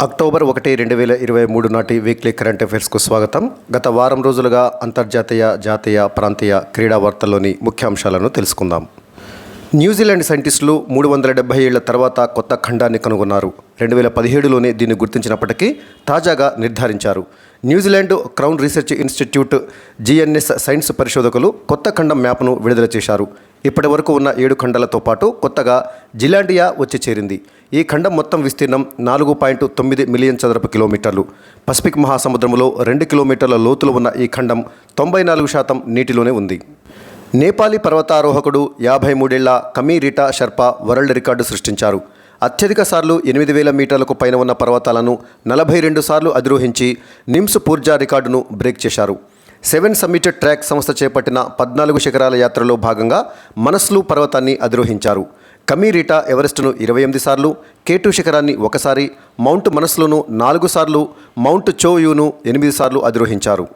October 1, 2023 నాటి weekly current అఫైర్స్కు స్వాగతం. గత వారం రోజులుగా అంతర్జాతీయ, జాతీయ, ప్రాంతీయ క్రీడా వార్తల్లోని ముఖ్యాంశాలను తెలుసుకుందాం. న్యూజిలాండ్ సైంటిస్టులు 370 ఏళ్ల తర్వాత కొత్త ఖండాన్ని కనుగొన్నారు. 2017లోనే దీన్ని గుర్తించినప్పటికీ తాజాగా నిర్ధారించారు. New Zealand crown research institute GNS science పరిశోధకులు కొత్త ఖండం మ్యాప్ను విడుదల చేశారు. ఇప్పటి వరకు ఉన్న 7 ఖండాలతో పాటు కొత్తగా జిలాండియా వచ్చి చేరింది. ఈ ఖండం మొత్తం విస్తీర్ణం 4.9 మిలియన్ చదరపు కిలోమీటర్లు. పసిఫిక్ మహాసముద్రంలో 2 కిలోమీటర్ల లోతులో ఉన్న ఈ ఖండం 94% నీటిలోనే ఉంది. నేపాలీ పర్వతారోహకుడు 53 ఏళ్ల కమీ రీటా షెర్పా వరల్డ్ రికార్డు సృష్టించారు. అత్యధిక సార్లు 8,000 మీటర్లకు పైన ఉన్న పర్వతాలను 42 సార్లు అధిరోహించి నిమ్స్ పూర్జా రికార్డును బ్రేక్ చేశారు. 7 సమ్మిట్ ట్రాక్ సంస్థ చేపట్టిన 14 శిఖరాల యాత్రలో భాగంగా మనస్లు పర్వతాన్ని అధిరోహించారు. కమీ రీటా ఎవరెస్టును 28 సార్లు, K2 శిఖరాన్ని 1 సారి, మౌంట్ మనస్లును 4 సార్లు, మౌంట్ చోయూను 8 సార్లు అధిరోహించారు.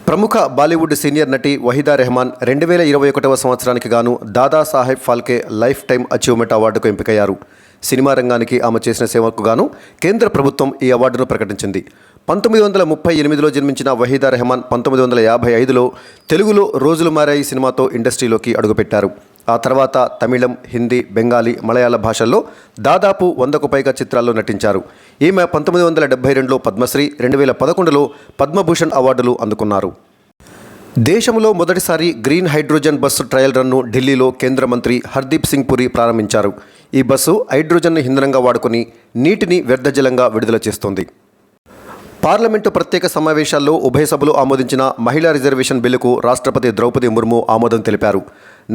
ప్రముఖ బాలీవుడ్ సీనియర్ నటి వహీదా రెహమాన్ 2021వ సంవత్సరానికి గాను Dadasaheb Phalke life time achievement అవార్డుకు ఎంపికయ్యారు. సినిమా రంగానికి ఆమె చేసిన సేవకు గాను కేంద్ర ప్రభుత్వం ఈ అవార్డును ప్రకటించింది. 1938లో జన్మించిన వహీదా రెహమాన్ 1955లో తెలుగులో రోజులు మారాయి సినిమాతో ఇండస్ట్రీలోకి అడుగుపెట్టారు. ఆ తర్వాత తమిళం, హిందీ, బెంగాలీ, మలయాళ భాషల్లో దాదాపు 100కు పైగా చిత్రాల్లో నటించారు. ఈమె 1972లో పద్మశ్రీ, 2011లో పద్మభూషణ్ అవార్డులు అందుకున్నారు. దేశంలో మొదటిసారి green hydrogen bus trial run ఢిల్లీలో కేంద్ర మంత్రి హర్దీప్ సింగ్ పురి ప్రారంభించారు. ఈ బస్సు హైడ్రోజన్ను ఇంధనంగా వాడుకొని నీటిని వ్యర్థజలంగా విడుదల చేస్తుంది. పార్లమెంటు ప్రత్యేక సమావేశాల్లో ఉభయ సభలు ఆమోదించిన మహిళా రిజర్వేషన్ బిల్లుకు రాష్ట్రపతి ద్రౌపది ముర్ము ఆమోదం తెలిపారు.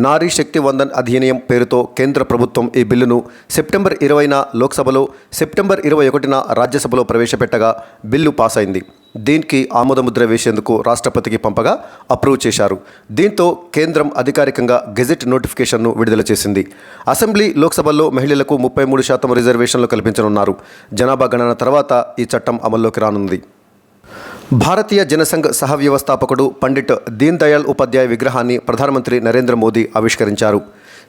నారీ శక్తి వందన్ అధినియం పేరుతో కేంద్ర ప్రభుత్వం ఈ బిల్లును సెప్టెంబర్ 20న లోక్సభలో, సెప్టెంబర్ 21న రాజ్యసభలో ప్రవేశపెట్టగా బిల్లు పాస్ అయింది. దీనికి ఆమోదముద్ర వేసేందుకు రాష్ట్రపతికి పంపగా అప్రూవ్ చేశారు. దీంతో కేంద్రం అధికారికంగా గెజెట్ నోటిఫికేషన్ను విడుదల చేసింది. అసెంబ్లీ, లోక్సభల్లో మహిళలకు 33% రిజర్వేషన్లు కల్పించనున్నారు. జనాభా గణన తర్వాత ఈ చట్టం అమల్లోకి రానుంది. భారతీయ జనసంఘ్ సహ వ్యవస్థాపకుడు పండిట్ దీన్ దయాళ్ ఉపాధ్యాయ విగ్రహాన్ని ప్రధానమంత్రి నరేంద్ర మోదీ ఆవిష్కరించారు.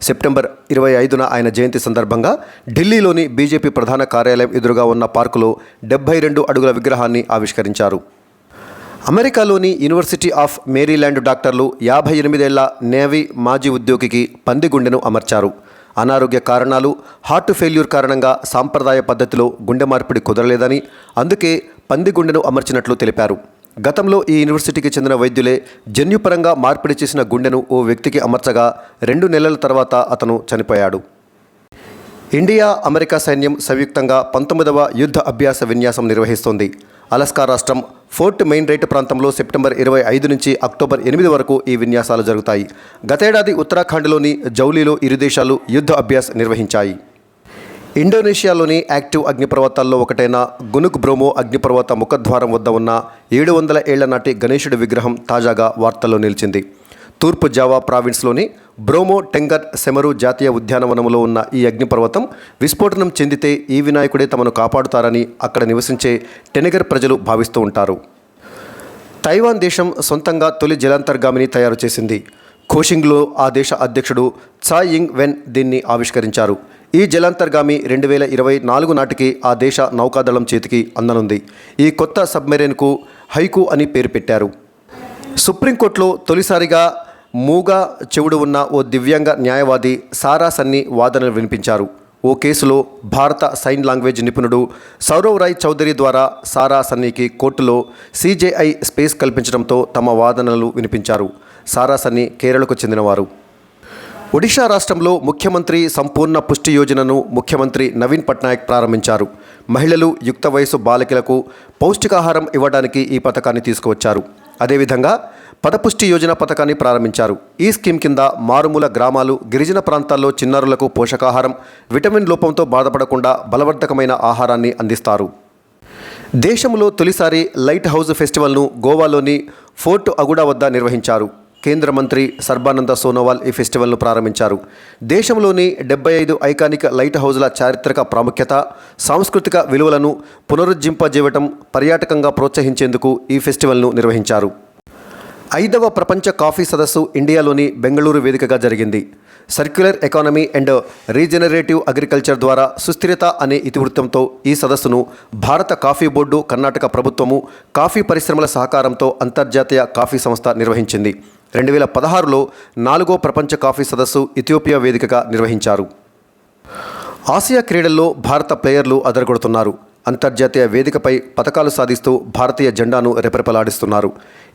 సెప్టెంబర్ 25న ఆయన జయంతి సందర్భంగా ఢిల్లీలోని బీజేపీ ప్రధాన కార్యాలయం ఎదురుగా ఉన్న పార్కులో 72 అడుగుల విగ్రహాన్ని ఆవిష్కరించారు. అమెరికాలోని యూనివర్సిటీ ఆఫ్ మేరీల్యాండ్ డాక్టర్లు 58 ఏళ్ల నేవీ మాజీ ఉద్యోగికి పంది గుండెను అమర్చారు. అనారోగ్య కారణాలు, హార్ట్ ఫెయిల్యూర్ కారణంగా సాంప్రదాయ పద్ధతిలో గుండె మార్పిడి కుదరలేదని, అందుకే పంది గుండెను అమర్చినట్లు తెలిపారు. గతంలో ఈ యూనివర్సిటీకి చెందిన వైద్యులే జన్యుపరంగా మార్పిడి చేసిన గుండెను ఓ వ్యక్తికి అమర్చగా 2 నెలల తర్వాత అతను చనిపోయాడు. ఇండియా, అమెరికా సైన్యం సంయుక్తంగా 19వ యుద్ధ అభ్యాస విన్యాసం నిర్వహిస్తోంది. అలస్కా రాష్ట్రం ఫోర్ట్ మెయిన్ రైట్ ప్రాంతంలో సెప్టెంబర్ 25 నుంచి అక్టోబర్ 8 వరకు ఈ విన్యాసాలు జరుగుతాయి. గతేడాది ఉత్తరాఖండ్లోని జౌలీలో ఇరు దేశాలు యుద్ధ అభ్యాస్ నిర్వహించాయి. ఇండోనేషియాలోని యాక్టివ్ అగ్నిపర్వతాల్లో ఒకటైన గునుక్ బ్రోమో అగ్నిపర్వత ముఖద్వారం వద్ద ఉన్న 700 ఏళ్ల నాటి గణేశుడి విగ్రహం తాజాగా వార్తల్లో నిలిచింది. తూర్పు జావా ప్రావిన్స్లోని బ్రోమో టెంగర్ సెమరు జాతీయ ఉద్యానవనంలో ఉన్న ఈ అగ్నిపర్వతం విస్ఫోటనం చెందితే ఈ వినాయకుడే తమను కాపాడుతారని అక్కడ నివసించే టెనెగర్ ప్రజలు భావిస్తూ ఉంటారు. తైవాన్ దేశం సొంతంగా తొలి జలాంతర్గామిని తయారు చేసింది. కోషింగ్లో ఆ దేశ అధ్యక్షుడు చాయ్ ఇంగ్ వెన్ దీన్ని ఆవిష్కరించారు. ఈ జలాంతర్గామి 2024 నాటికి ఆ దేశ నౌకాదళం చేతికి అందనుంది. ఈ కొత్త సబ్మెరైన్కు హైకు అని పేరు పెట్టారు. సుప్రీంకోర్టులో తొలిసారిగా మూగా చెవుడు ఉన్న ఓ దివ్యాంగ న్యాయవాది సారా సన్నీ వాదనలు వినిపించారు. ఓ కేసులో భారత సైన్ లాంగ్వేజ్ నిపుణుడు సౌరవ్ రాయ్ చౌదరి ద్వారా సారా సన్నీకి కోర్టులో CJI స్పేస్ కల్పించడంతో తమ వాదనలు వినిపించారు. సారా సన్నీ కేరళకు చెందినవారు. ఒడిషా రాష్ట్రంలో ముఖ్యమంత్రి సంపూర్ణ పుష్టి యోజనను ముఖ్యమంత్రి నవీన్ పట్నాయక్ ప్రారంభించారు. మహిళలు, యుక్త వయసు బాలికలకు పౌష్టికాహారం ఇవ్వడానికి ఈ పథకాన్ని తీసుకువచ్చారు. అదేవిధంగా పదపుష్టి యోజన పథకాన్ని ప్రారంభించారు. ఈ స్కీమ్ కింద మారుమూల గ్రామాలు, గిరిజన ప్రాంతాల్లో చిన్నారులకు పోషకాహారం, విటమిన్ లోపంతో బాధపడకుండా బలవర్ధకమైన ఆహారాన్ని అందిస్తారు. దేశంలో తొలిసారి లైట్ హౌస్ ఫెస్టివల్ను గోవాలోని ఫోర్ట్ అగుడా వద్ద నిర్వహించారు. కేంద్ర మంత్రి సర్బానంద సోనోవాల్ ఈ ఫెస్టివల్ను ప్రారంభించారు. దేశంలోని 75 ఐకానిక్ లైట్ హౌజ్ల చారిత్రక ప్రాముఖ్యత, సాంస్కృతిక విలువలను పునరుజ్జింపజేయటం, పర్యాటకంగా ప్రోత్సహించేందుకు ఈ ఫెస్టివల్ను నిర్వహించారు. ఐదవ ప్రపంచ కాఫీ సదస్సు ఇండియాలోని బెంగళూరు వేదికగా జరిగింది. Circular economy and regenerative agriculture ద్వారా సుస్థిరత అనే ఇతివృత్తంతో ఈ సదస్సును భారత కాఫీ బోర్డు, కర్ణాటక ప్రభుత్వము, కాఫీ పరిశ్రమల సహకారంతో అంతర్జాతీయ కాఫీ సంస్థ నిర్వహించింది. 2016లో 4వ ప్రపంచ కాఫీ సదస్సు ఇథియోపియా వేదికగా నిర్వహించారు. ఆసియా క్రీడల్లో భారత ప్లేయర్లు అదరగొడుతున్నారు. అంతర్జాతీయ వేదికపై పతకాలు సాధిస్తూ భారతీయ జెండాను రెపరెపలాడిస్తున్నారు.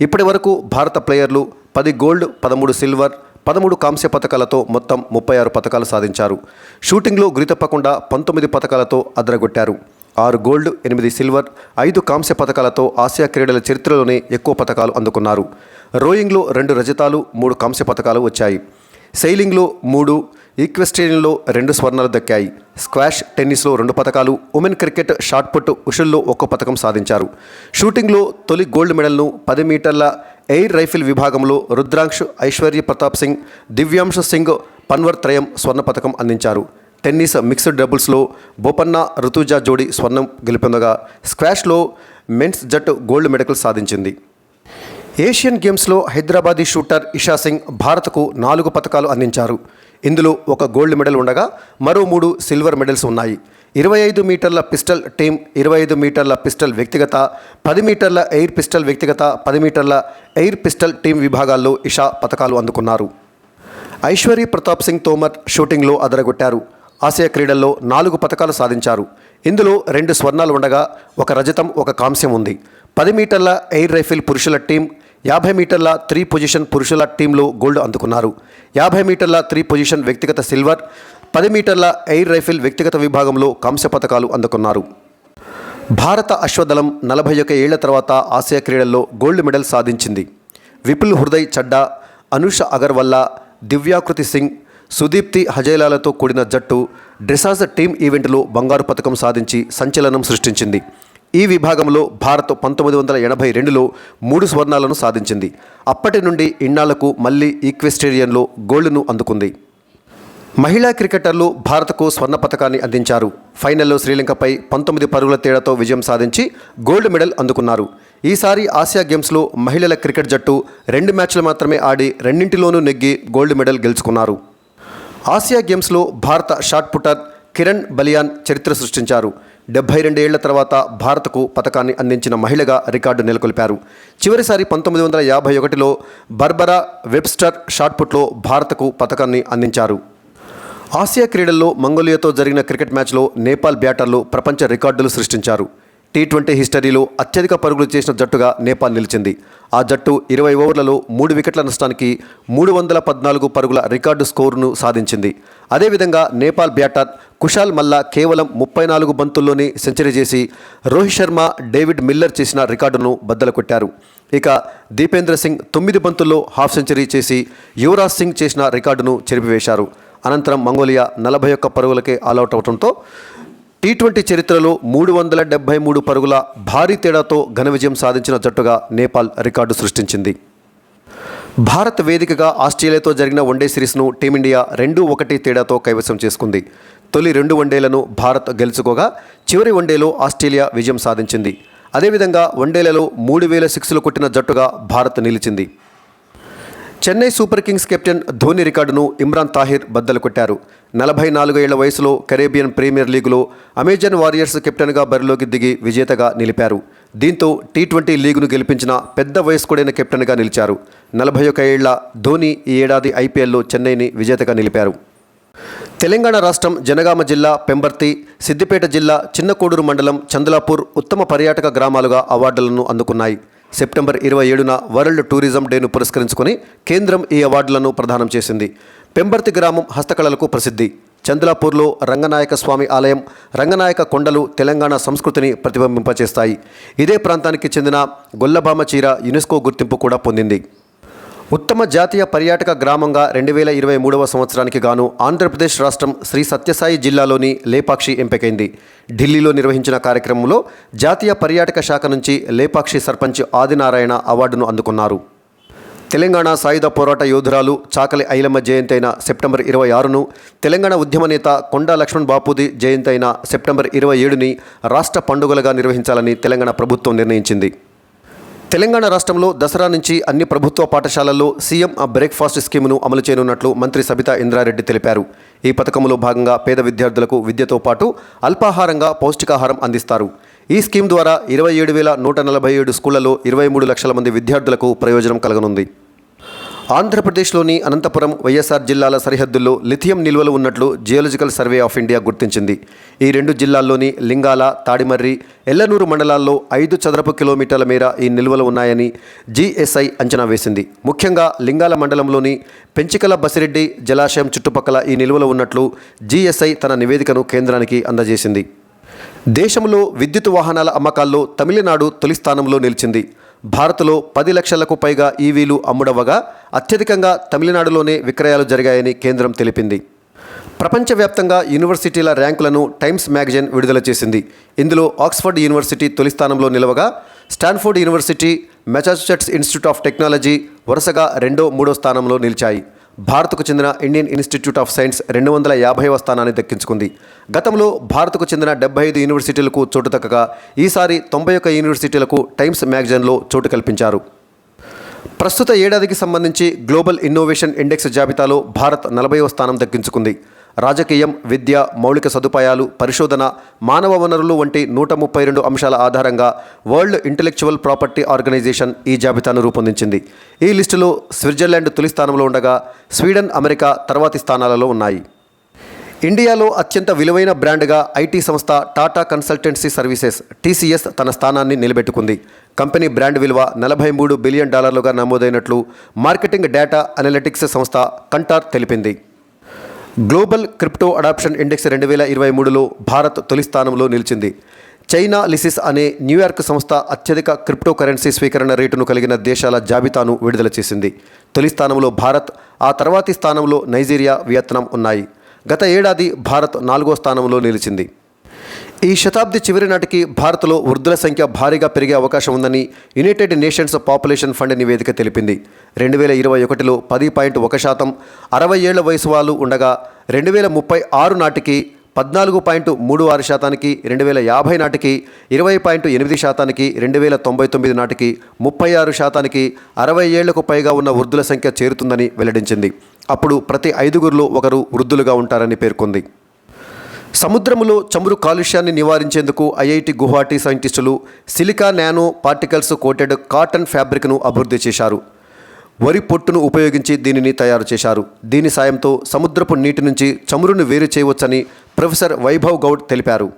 ఇప్పటి వరకు భారత ప్లేయర్లు 10 గోల్డ్, 13 సిల్వర్, 13 కాంస్య పతకాలతో మొత్తం 36 పతకాలు సాధించారు. షూటింగ్లో గురి తప్పకుండా 19 పతకాలతో అదరగొట్టారు. 6 గోల్డ్, 8 సిల్వర్, 5 కాంస్య పతకాలతో ఆసియా క్రీడల చరిత్రలోనే ఎక్కువ పతకాలు అందుకున్నారు. రోయింగ్లో 2 రజతాలు, 3 కాంస్య పతకాలు వచ్చాయి. సెయిలింగ్లో 3, ఈక్వెస్ట్రియన్లో 2 స్వర్ణాలు దక్కాయి. స్క్వాష్, టెన్నిస్లో 2 పతకాలు, ఉమెన్ క్రికెట్, షాట్పుట్, ఉషుల్లో 1 పతకం సాధించారు. షూటింగ్లో తొలి గోల్డ్ మెడల్ను 10 మీటర్ల ఎయిర్ రైఫిల్ విభాగంలో రుద్రాంశ్, ఐశ్వర్య ప్రతాప్ సింగ్, దివ్యాంశ్ సింగ్, పన్వర్ త్రయం స్వర్ణ పతకం అందించారు. టెన్నిస్ మిక్స్డ్ డబుల్స్లో బోపన్న, రుతుజా జోడీ స్వర్ణం గెలుపొందగా స్క్వాష్లో మెన్స్ జట్టు గోల్డ్ మెడల్ సాధించింది. ఏషియన్ గేమ్స్లో హైదరాబాదీ షూటర్ ఇషా సింగ్ భారత్కు 4 పతకాలు అందించారు. ఇందులో 1 గోల్డ్ మెడల్ ఉండగా మరో 3 సిల్వర్ మెడల్స్ ఉన్నాయి. 25 మీటర్ల పిస్టల్ టీం, 25 మీటర్ల పిస్టల్ వ్యక్తిగత, 10 మీటర్ల ఎయిర్ పిస్టల్ వ్యక్తిగత, 10 మీటర్ల ఎయిర్ పిస్టల్ టీం విభాగాల్లో ఇషా పతకాలు అందుకున్నారు. ఐశ్వర్య ప్రతాప్ సింగ్ తోమర్ షూటింగ్లో అదరగొట్టారు. ఆసియా క్రీడల్లో 4 పతకాలు సాధించారు. ఇందులో 2 స్వర్ణాలు ఉండగా 1 రజతం, 1 కాంస్యం ఉంది. 10 మీటర్ల ఎయిర్ రైఫిల్ పురుషుల టీం, 50 మీటర్ల 3 పొజిషన్ పురుషుల టీంలో గోల్డ్ అందుకున్నారు. 50 మీటర్ల 3 పొజిషన్ వ్యక్తిగత సిల్వర్, 10 మీటర్ల ఎయిర్ రైఫిల్ వ్యక్తిగత విభాగంలో కాంస్య పతకాలు అందుకున్నారు. భారత అశ్వదళం 41 ఏళ్ల తర్వాత ఆసియా క్రీడల్లో గోల్డ్ మెడల్ సాధించింది. విపుల్ హృదయ్ చడ్డా, అనుష అగర్వాల్, దివ్యాకృతి సింగ్, సుదీప్తి హజేలాలతో కూడిన జట్టు డ్రెసాజ్ టీమ్ ఈవెంట్లో బంగారు పతకం సాధించి సంచలనం సృష్టించింది. ఈ విభాగంలో భారత్ 1982లో 3 స్వర్ణాలను సాధించింది. అప్పటి నుండి ఇన్నాళ్లకు మళ్లీ ఈక్వెస్ట్రియన్లో గోల్డ్ను అందుకుంది. మహిళా క్రికెటర్లు భారత్కు స్వర్ణ పతకాన్ని అందించారు. ఫైనల్లో శ్రీలంకపై 19 పరుగుల తేడాతో విజయం సాధించి గోల్డ్ మెడల్ అందుకున్నారు. ఈసారి ఆసియా గేమ్స్లో మహిళల క్రికెట్ జట్టు 2 మ్యాచ్లు మాత్రమే ఆడి రెండింటిలోనూ నెగ్గి గోల్డ్ మెడల్ గెలుచుకున్నారు. ఆసియా గేమ్స్లో భారత షాట్ పుటర్ కిరణ్ బలియాన్ చరిత్ర సృష్టించారు. 72 ఏళ్ల తర్వాత భారత్కు పతకాన్ని అందించిన మహిళగా రికార్డు నెలకొల్పారు. చివరిసారి 1951లో బర్బరా వెబ్స్టర్ షాట్పుట్లో భారత్కు పతకాన్ని అందించారు. ఆసియా క్రీడల్లో మంగోలియాతో జరిగిన క్రికెట్ మ్యాచ్లో నేపాల్ బ్యాటర్లు ప్రపంచ రికార్డులు సృష్టించారు. T20 హిస్టరీలో అత్యధిక పరుగులు చేసిన జట్టుగా నేపాల్ నిలిచింది. ఆ జట్టు 20 ఓవర్లలో 3 వికెట్ల నష్టానికి 314 పరుగుల రికార్డు స్కోరును సాధించింది. అదేవిధంగా నేపాల్ బ్యాటర్ కుషాల్ మల్లా కేవలం 34 బంతుల్లోనే సెంచరీ చేసి రోహిత్ శర్మ, డేవిడ్ మిల్లర్ చేసిన రికార్డును బద్దలు కొట్టారు. ఇక దీపేంద్ర సింగ్ 9 బంతుల్లో హాఫ్ సెంచరీ చేసి యువరాజ్ సింగ్ చేసిన రికార్డును చెరిపివేశారు. అనంతరం మంగోలియా 41 పరుగులకే ఆలౌట్ అవడంతో T20 చరిత్రలో 373 పరుగుల భారీ తేడాతో ఘన విజయం సాధించిన జట్టుగా నేపాల్ రికార్డు సృష్టించింది. భారత్ వేదికగా ఆస్ట్రేలియాతో జరిగిన వన్డే సిరీస్ను టీమిండియా 2-1 తేడాతో కైవసం చేసుకుంది. తొలి 2 వన్డేలను భారత్ గెలుచుకోగా చివరి వన్డేలో ఆస్ట్రేలియా విజయం సాధించింది. అదేవిధంగా వన్డేలలో 3000 సిక్స్లు కొట్టిన జట్టుగా భారత్ నిలిచింది. Chennai super Kings captain Dhoni రికార్డును ఇమ్రాన్ తాహిర్ బద్దలు కొట్టారు. 44 ఏళ్ల వయసులో కరేబియన్ ప్రీమియర్ లీగులో అమెజాన్ వారియర్స్ కెప్టెన్గా బరిలోకి దిగి విజేతగా నిలిపారు. దీంతో T20 లీగును గెలిపించిన పెద్ద వయస్కుడైన కెప్టెన్గా నిలిచారు. 41 ఏళ్ల ధోని ఈ ఏడాది IPLలో చెన్నైని విజేతగా నిలిపారు. తెలంగాణ రాష్ట్రం జనగామ జిల్లా పెంబర్తి, సిద్దిపేట జిల్లా చిన్నకోడూరు మండలం చందలాపూర్ ఉత్తమ పర్యాటక గ్రామాలుగా అవార్డులను అందుకున్నాయి. సెప్టెంబర్ 27న వరల్డ్ టూరిజం డేను పురస్కరించుకొని కేంద్రం ఈ అవార్డులను ప్రదానం చేసింది. పెంబర్తి గ్రామం హస్తకళలకు ప్రసిద్ధి. చందలాపూర్లో రంగనాయక స్వామి ఆలయం, రంగనాయక కొండలు తెలంగాణ సంస్కృతిని ప్రతిబింబింపచేస్తాయి. ఇదే ప్రాంతానికి చెందిన గొల్లభామ చీర యునెస్కో గుర్తింపు కూడా పొందింది. ఉత్తమ జాతీయ పర్యాటక గ్రామంగా 2023వ సంవత్సరానికి గాను ఆంధ్రప్రదేశ్ రాష్ట్రం శ్రీ సత్యసాయి జిల్లాలోని లేపాక్షి ఎంపికైంది. ఢిల్లీలో నిర్వహించిన కార్యక్రమంలో జాతీయ పర్యాటక శాఖ నుంచి లేపాక్షి సర్పంచ్ ఆదినారాయణ అవార్డును అందుకున్నారు. తెలంగాణ సాయుధ పోరాట యోధురాలు చాకలి ఐలమ్మ జయంతి అయిన సెప్టెంబర్ 26ను, తెలంగాణ ఉద్యమ నేత కొండా లక్ష్మణ్ బాపూజీ జయంతి అయిన సెప్టెంబర్ 27ని రాష్ట్ర పండుగలుగా నిర్వహించాలని తెలంగాణ ప్రభుత్వం నిర్ణయించింది. తెలంగాణ రాష్ట్రంలో దసరా నుంచి అన్ని ప్రభుత్వ పాఠశాలల్లో సీఎం బ్రేక్ఫాస్ట్ స్కీమ్ను అమలు చేయనున్నట్లు మంత్రి సబితా ఇంద్రారెడ్డి తెలిపారు. ఈ పథకంలో భాగంగా పేద విద్యార్థులకు విద్యతో పాటు అల్పాహారంగా పౌష్టికాహారం అందిస్తారు. ఈ స్కీమ్ ద్వారా 27,147 స్కూళ్లలో 23 లక్షల మంది విద్యార్థులకు ప్రయోజనం కలగనుంది. ఆంధ్రప్రదేశ్లోని అనంతపురం, వైఎస్ఆర్ జిల్లాల సరిహద్దుల్లో లిథియం నిల్వలు ఉన్నట్లు జియోలజికల్ సర్వే ఆఫ్ ఇండియా గుర్తించింది. ఈ రెండు జిల్లాల్లోని లింగాల, తాడిమర్రి, ఎల్లనూరు మండలాల్లో 5 చదరపు కిలోమీటర్ల మేర ఈ నిల్వలు ఉన్నాయని జీఎస్ఐ అంచనా వేసింది. ముఖ్యంగా లింగాల మండలంలోని పెంచికల బసిరెడ్డి జలాశయం చుట్టుపక్కల ఈ నిల్వలు ఉన్నట్లు జీఎస్ఐ తన నివేదికను కేంద్రానికి అందజేసింది. దేశంలో విద్యుత్ వాహనాల అమ్మకాల్లో తమిళనాడు తొలి స్థానంలో నిలిచింది. భారత్లో 10 లక్షలకు పైగా ఈవీలు అమ్ముడవగా అత్యధికంగా తమిళనాడులోనే విక్రయాలు జరిగాయని కేంద్రం తెలిపింది. ప్రపంచవ్యాప్తంగా యూనివర్సిటీల ర్యాంకులను టైమ్స్ మ్యాగజైన్ విడుదల చేసింది. ఇందులో ఆక్స్ఫర్డ్ యూనివర్సిటీ తొలి స్థానంలో నిలవగా Stanford university, Massachusetts institute of technology వరుసగా 2, 3 స్థానంలో నిలిచాయి. భారత్కు చెందిన ఇండియన్ ఇన్స్టిట్యూట్ ఆఫ్ సైన్స్ 250వ స్థానాన్ని దక్కించుకుంది. గతంలో భారత్కు చెందిన 75 యూనివర్సిటీలకు చోటు దక్కగా ఈసారి 91 యూనివర్సిటీలకు టైమ్స్ మ్యాగజైన్లో చోటు కల్పించారు. ప్రస్తుత ఏడాదికి సంబంధించి గ్లోబల్ ఇన్నోవేషన్ ఇండెక్స్ జాబితాలో భారత్ 40వ స్థానం దక్కించుకుంది. రాజకీయం, విద్య, మౌలిక సదుపాయాలు, పరిశోధన, మానవ వనరులు వంటి 132 అంశాల ఆధారంగా వరల్డ్ ఇంటెలెక్చువల్ ప్రాపర్టీ ఆర్గనైజేషన్ ఈ జాబితాను రూపొందించింది. ఈ లిస్టులో స్విట్జర్లాండ్ తొలి స్థానంలో ఉండగా స్వీడన్, అమెరికా తర్వాతి స్థానాలలో ఉన్నాయి. ఇండియాలో అత్యంత విలువైన బ్రాండ్గా ఐటీ సంస్థ టాటా కన్సల్టెన్సీ సర్వీసెస్ టీసీఎస్ తన స్థానాన్ని నిలబెట్టుకుంది. కంపెనీ బ్రాండ్ విలువ $43 బిలియన్ నమోదైనట్లు మార్కెటింగ్ డేటా అనలిటిక్స్ సంస్థ కంటార్ తెలిపింది. గ్లోబల్ క్రిప్టో అడాప్షన్ ఇండెక్స్ 2023లో భారత్ తొలి స్థానంలో నిలిచింది. చైనా లిసిస్ అనే న్యూయార్క్ సంస్థ అత్యధిక క్రిప్టో కరెన్సీ స్వీకరణ రేటును కలిగిన దేశాల జాబితాను విడుదల చేసింది. తొలి స్థానంలో భారత్, ఆ తర్వాతి స్థానంలో నైజీరియా, వియత్నాం ఉన్నాయి. గత ఏడాది భారత్ 4వ స్థానంలో నిలిచింది. ఈ శతాబ్ది చివరి నాటికి భారత్లో వృద్ధుల సంఖ్య భారీగా పెరిగే అవకాశం ఉందని యునైటెడ్ నేషన్స్ పాపులేషన్ ఫండ్ నివేదిక తెలిపింది. 2021లో 10.1%, 60 ఏళ్ల వయసు వాళ్ళు ఉండగా 2036 నాటికి 14.36%, 2050 నాటికి 20.8%, 2099 నాటికి 36%, 60 ఏళ్లకు పైగా ఉన్న వృద్ధుల సంఖ్య చేరుతుందని వెల్లడించింది. అప్పుడు ప్రతి 5గురిలో ఒకరు వృద్ధులుగా ఉంటారని పేర్కొంది. సముద్రంలో చమురు కాలుష్యాన్ని నివారించేందుకు ఐఐటి గువాహటి సైంటిస్టులు silica nano particles coated cotton ఫ్యాబ్రిక్ను అభివృద్ధి చేశారు. వరి పొట్టును ఉపయోగించి దీనిని తయారు చేశారు. దీని సాయంతో సముద్రపు నీటి నుంచి చమురును వేరు చేయవచ్చని ప్రొఫెసర్ వైభవ్ గౌడ్ తెలిపారు.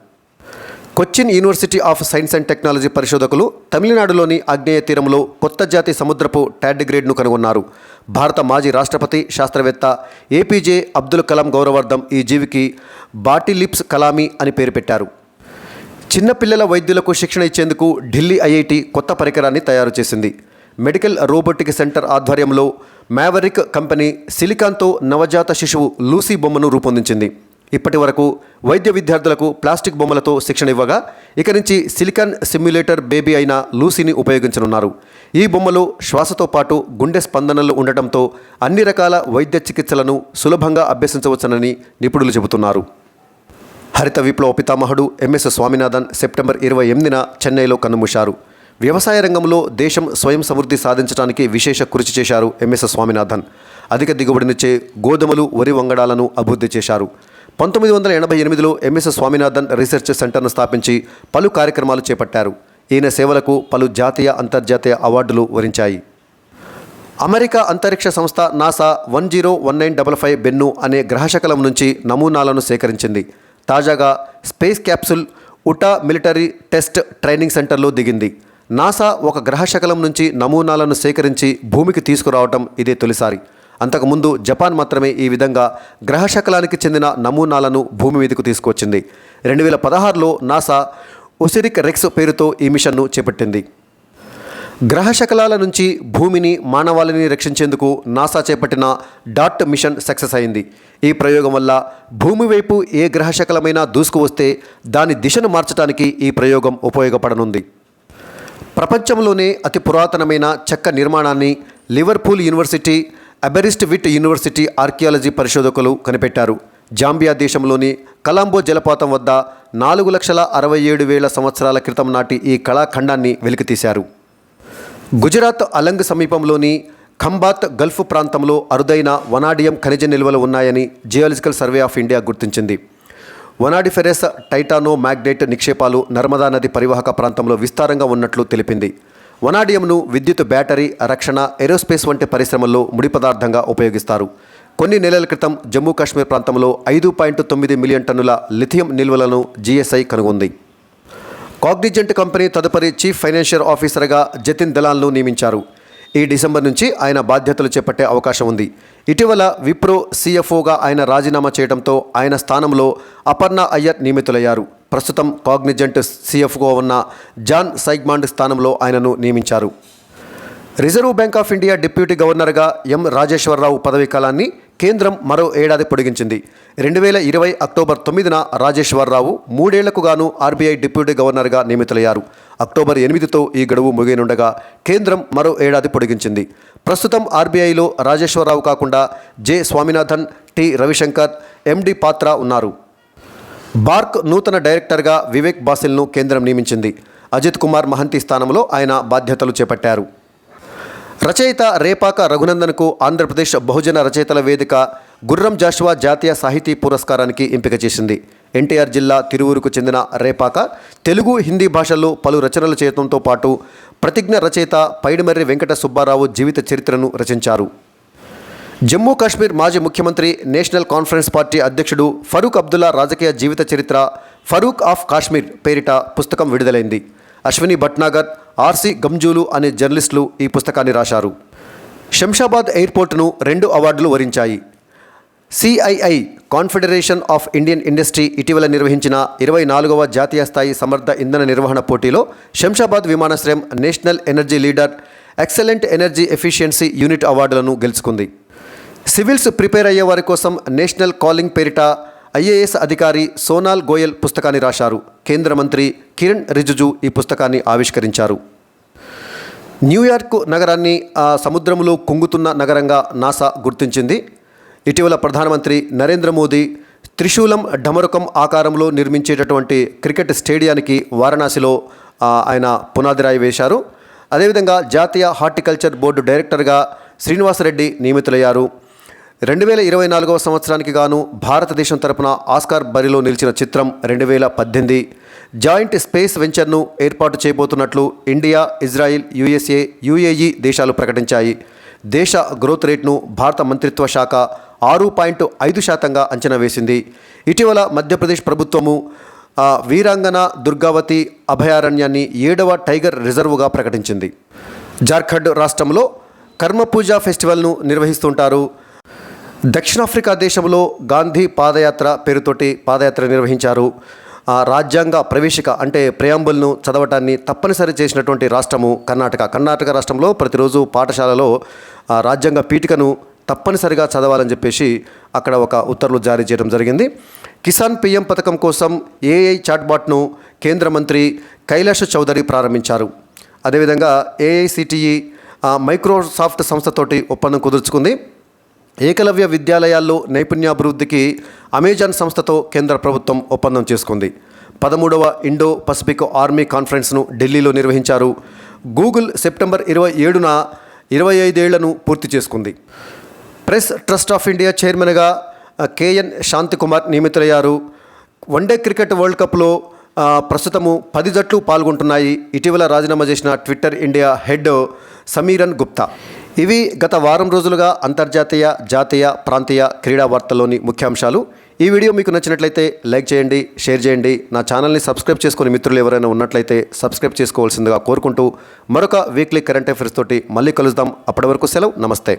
Cochin university of science and technology పరిశోధకులు తమిళనాడులోని ఆగ్నేయ తీరంలో కొత్త జాతి సముద్రపు టార్డిగ్రేడ్ను కనుగొన్నారు. భారత మాజీ రాష్ట్రపతి, శాస్త్రవేత్త ఏపీజే అబ్దుల్ కలాం గౌరవార్థం ఈ జీవికి బాటిలిప్స్ కలామీ అని పేరు పెట్టారు. చిన్నపిల్లల వైద్యులకు శిక్షణ ఇచ్చేందుకు ఢిల్లీ ఐఐటి కొత్త పరికరాన్ని తయారు చేసింది. మెడికల్ రోబోటిక్ సెంటర్ ఆధ్వర్యంలో మ్యావరిక్ కంపెనీ సిలికాన్తో నవజాత శిశువు లూసీ బొమ్మను రూపొందించింది. ఇప్పటి వరకు వైద్య విద్యార్థులకు ప్లాస్టిక్ బొమ్మలతో శిక్షణ ఇవ్వగా ఇక నుంచి సిలికాన్ సిమ్యులేటర్ బేబీ అయిన లూసీని ఉపయోగించనున్నారు. ఈ బొమ్మలో శ్వాసతో పాటు గుండె స్పందనలు ఉండటంతో అన్ని రకాల వైద్య చికిత్సలను సులభంగా అభ్యసించవచ్చునని నిపుణులు చెబుతున్నారు. హరిత విప్లవ పితామహుడు ఎంఎస్ స్వామినాథన్ సెప్టెంబర్ 28న చెన్నైలో కన్నుమూశారు. వ్యవసాయ రంగంలో దేశం స్వయం సమృద్ధి సాధించడానికి విశేష కృషి చేశారు ఎంఎస్ స్వామినాథన్. అధిక దిగుబడినిచ్చే గోధుమలు, వరి వంగడాలను అభివృద్ధి చేశారు. 1988లో ఎంఎస్ స్వామినాథన్ రీసెర్చ్ సెంటర్ను స్థాపించి పలు కార్యక్రమాలు చేపట్టారు. ఈయన సేవలకు పలు జాతీయ, అంతర్జాతీయ అవార్డులు వరించాయి. అమెరికా అంతరిక్ష సంస్థ నాసా 101955 బెన్ను అనే గ్రహశకలం నుంచి నమూనాలను సేకరించింది. తాజాగా space capsule Utah military test training సెంటర్లో దిగింది. నాసా ఒక గ్రహశకలం నుంచి నమూనాలను సేకరించి భూమికి తీసుకురావటం ఇదే తొలిసారి. అంతకుముందు జపాన్ మాత్రమే ఈ విధంగా గ్రహశకలానికి చెందిన నమూనాలను భూమి మీదకు తీసుకొచ్చింది. 2016లో నాసా ఒసిరిక్ రెక్స్ పేరుతో ఈ మిషన్ను చేపట్టింది. గ్రహశకలాల నుంచి భూమిని, మానవాళిని రక్షించేందుకు నాసా చేపట్టిన డాట్ మిషన్ సక్సెస్ అయింది. ఈ ప్రయోగం వల్ల భూమి వైపు ఏ గ్రహశకలమైనా దూసుకువస్తే దాని దిశను మార్చడానికి ఈ ప్రయోగం ఉపయోగపడనుంది. ప్రపంచంలోనే అతి పురాతనమైన చెక్క నిర్మాణాన్ని లివర్పూల్ యూనివర్సిటీ, అబెరిస్ట్విట్ యూనివర్సిటీ ఆర్కియాలజీ పరిశోధకులు కనిపెట్టారు. జాంబియా దేశంలోని కలాంబో జలపాతం వద్ద 4,67,000 సంవత్సరాల క్రితం నాటి ఈ కళాఖండాన్ని వెలికితీశారు. గుజరాత్ అలంగ్ సమీపంలోని ఖంబాత్ గల్ఫ్ ప్రాంతంలో అరుదైన వనాడియం ఖనిజ నిల్వలు ఉన్నాయని జియాలజికల్ సర్వే ఆఫ్ ఇండియా గుర్తించింది. వనాడిఫెరస్ టైటానో మ్యాగ్నైట్ నిక్షేపాలు నర్మదా నది పరివాహక ప్రాంతంలో విస్తారంగా ఉన్నట్లు తెలిపింది. వనాడియంను విద్యుత్, బ్యాటరీ, రక్షణ, ఏరోస్పేస్ వంటి పరిశ్రమల్లో ముడి పదార్థంగా ఉపయోగిస్తారు. కొన్ని నెలల క్రితం జమ్మూ కాశ్మీర్ ప్రాంతంలో 5.9 మిలియన్ టన్నుల లిథియం నిల్వలను జీఎస్ఐ కనుగొంది. కాగ్నిజెంట్ కంపెనీ తదుపరి చీఫ్ ఫైనాన్షియల్ ఆఫీసర్గా జతిన్ దలాల్ను నియమించారు. ఈ డిసెంబర్ నుంచి ఆయన బాధ్యతలు చేపట్టే అవకాశం ఉంది. ఇటీవల విప్రో CFOగా ఆయన రాజీనామా చేయడంతో ఆయన స్థానంలో అపర్ణ అయ్యర్ నియమితులయ్యారు. ప్రస్తుతం కాగ్నిజెంట్ CFOగా ఉన్న జాన్ సైగ్మాండ్ స్థానంలో ఆయనను నియమించారు. Reserve bank of India deputy గవర్నర్గా ఎం రాజేశ్వరరావు పదవీ కాలాన్ని కేంద్రం మరో ఏడాది పొడిగించింది. 2020 అక్టోబర్ 9న రాజేశ్వరరావు 3 ఏళ్లకు గాను RBI డిప్యూటీ గవర్నర్గా నియమితులయ్యారు. అక్టోబర్ 8తో ఈ గడువు ముగియనుండగా కేంద్రం మరో ఏడాది పొడిగించింది. ప్రస్తుతం RBIలో రాజేశ్వరరావు కాకుండా J Swaminathan, T Ravishankar, MD పాత్ర ఉన్నారు. బార్క్ నూతన డైరెక్టర్గా వివేక్ బాసిల్ను కేంద్రం నియమించింది. అజిత్ కుమార్ మహంతి స్థానంలో ఆయన బాధ్యతలు చేపట్టారు. రచయిత రేపాక రఘునందన్కు ఆంధ్రప్రదేశ్ బహుజన రచయితల వేదిక గుర్రం జాషువా జాతీయ సాహితీ పురస్కారానికి ఎంపిక చేసింది. ఎన్టీఆర్ జిల్లా తిరువూరుకు చెందిన రేపాక తెలుగు, హిందీ భాషల్లో పలు రచనలు చేయడంతో పాటు ప్రతిజ్ఞ రచయిత పైడిమర్రి వెంకట సుబ్బారావు జీవిత చరిత్రను రచించారు. జమ్మూ కాశ్మీర్ మాజీ ముఖ్యమంత్రి, నేషనల్ కాన్ఫరెన్స్ పార్టీ అధ్యక్షుడు ఫరూక్ అబ్దుల్లా రాజకీయ జీవిత చరిత్ర ఫరూక్ ఆఫ్ కాశ్మీర్ పేరిట పుస్తకం విడుదలైంది. అశ్విని భట్నాగర్, RC గంజూలు అనే జర్నలిస్టులు ఈ పుస్తకాన్ని రాశారు. శంషాబాద్ ఎయిర్పోర్టును 2 అవార్డులు వరించాయి. CII confederation of Indian industry ఇటీవల నిర్వహించిన 24వ జాతీయ స్థాయి సమర్థ ఇంధన నిర్వహణ పోటీలో శంషాబాద్ విమానాశ్రయం national energy leader, excellent energy efficiency unit అవార్డులను గెలుచుకుంది. సివిల్స్ ప్రిపేర్ అయ్యే వారి కోసం నేషనల్ కాలింగ్ పేరిట IAS అధికారి సోనాల్ గోయల్ పుస్తకాన్ని రాశారు. కేంద్ర మంత్రి కిరణ్ రిజిజు ఈ పుస్తకాన్ని ఆవిష్కరించారు. న్యూయార్క్ నగరాన్ని సముద్రంలో కుంగుతున్న నగరంగా నాసా గుర్తించింది. ఇటీవల ప్రధానమంత్రి నరేంద్ర మోదీ త్రిశూలం ఢమరుకం ఆకారంలో నిర్మించేటటువంటి క్రికెట్ స్టేడియానికి వారణాసిలో ఆయన పునాదిరాయి వేశారు. అదేవిధంగా జాతీయ హార్టికల్చర్ బోర్డు డైరెక్టర్గా శ్రీనివాసరెడ్డి నియమితులయ్యారు. 2024వ సంవత్సరానికి గాను భారతదేశం తరపున ఆస్కార్ బరిలో నిలిచిన చిత్రం 2018 జాయింట్ స్పేస్ వెంచర్ను ఏర్పాటు చేయబోతున్నట్లు ఇండియా, ఇజ్రాయిల్, USA, UAE దేశాలు ప్రకటించాయి. దేశ గ్రోత్ రేట్ను భారత మంత్రిత్వ శాఖ 6.5% అంచనా వేసింది. ఇటీవల మధ్యప్రదేశ్ ప్రభుత్వము వీరాంగన దుర్గావతి అభయారణ్యాన్ని 7వ టైగర్ రిజర్వుగా ప్రకటించింది. జార్ఖండ్ రాష్ట్రంలో కర్మపూజ ఫెస్టివల్ను నిర్వహిస్తుంటారు. దక్షిణాఫ్రికా దేశంలో గాంధీ పాదయాత్ర పేరుతోటి పాదయాత్ర నిర్వహించారు. రాజ్యాంగ ప్రవేశిక అంటే ప్రియాంబుల్ను చదవటాన్ని తప్పనిసరి చేసినటువంటి రాష్ట్రము కర్ణాటక రాష్ట్రంలో ప్రతిరోజు పాఠశాలలో రాజ్యాంగ పీఠికను తప్పనిసరిగా చదవాలని చెప్పేసి అక్కడ ఒక ఉత్తర్వులు జారీ చేయడం జరిగింది. కిసాన్ PM పథకం కోసం AI చాట్బాట్ను కేంద్ర మంత్రి కైలాష్ చౌదరి ప్రారంభించారు. అదేవిధంగా AICTE మైక్రోసాఫ్ట్ సంస్థతోటి ఒప్పందం కుదుర్చుకుంది. ఏకలవ్య విద్యాలయాల్లో నైపుణ్యాభివృద్ధికి అమెజాన్ సంస్థతో కేంద్ర ప్రభుత్వం ఒప్పందం చేసుకుంది. 13వ ఇండో పసిఫిక్ ఆర్మీ కాన్ఫరెన్స్ను ఢిల్లీలో నిర్వహించారు. గూగుల్ సెప్టెంబర్ 27న 25 ఏళ్లను పూర్తి చేసుకుంది. ప్రెస్ ట్రస్ట్ ఆఫ్ ఇండియా చైర్మన్గా KN శాంతికుమార్ నియమితులయ్యారు. వన్డే క్రికెట్ వరల్డ్ కప్లో ప్రస్తుతము 10 జట్లు పాల్గొంటున్నాయి. ఇటీవల రాజీనామా చేసిన Twitter India head Samiran Gupta. ఇవి గత వారం రోజులుగా అంతర్జాతీయ, జాతీయ, ప్రాంతీయ క్రీడా వార్తల్లోని ముఖ్యాంశాలు. ఈ వీడియో మీకు నచ్చినట్లయితే లైక్ చేయండి, షేర్ చేయండి. నా ఛానల్ని సబ్స్క్రైబ్ చేసుకుని మిత్రులు ఎవరైనా ఉన్నట్లయితే సబ్స్క్రైబ్ చేసుకోవాల్సిందిగా కోరుకుంటూ మరొక వీక్లీ కరెంట్ అఫైర్స్ తోటి మళ్ళీ కలుద్దాం. అప్పటి వరకు సెలవు. నమస్తే.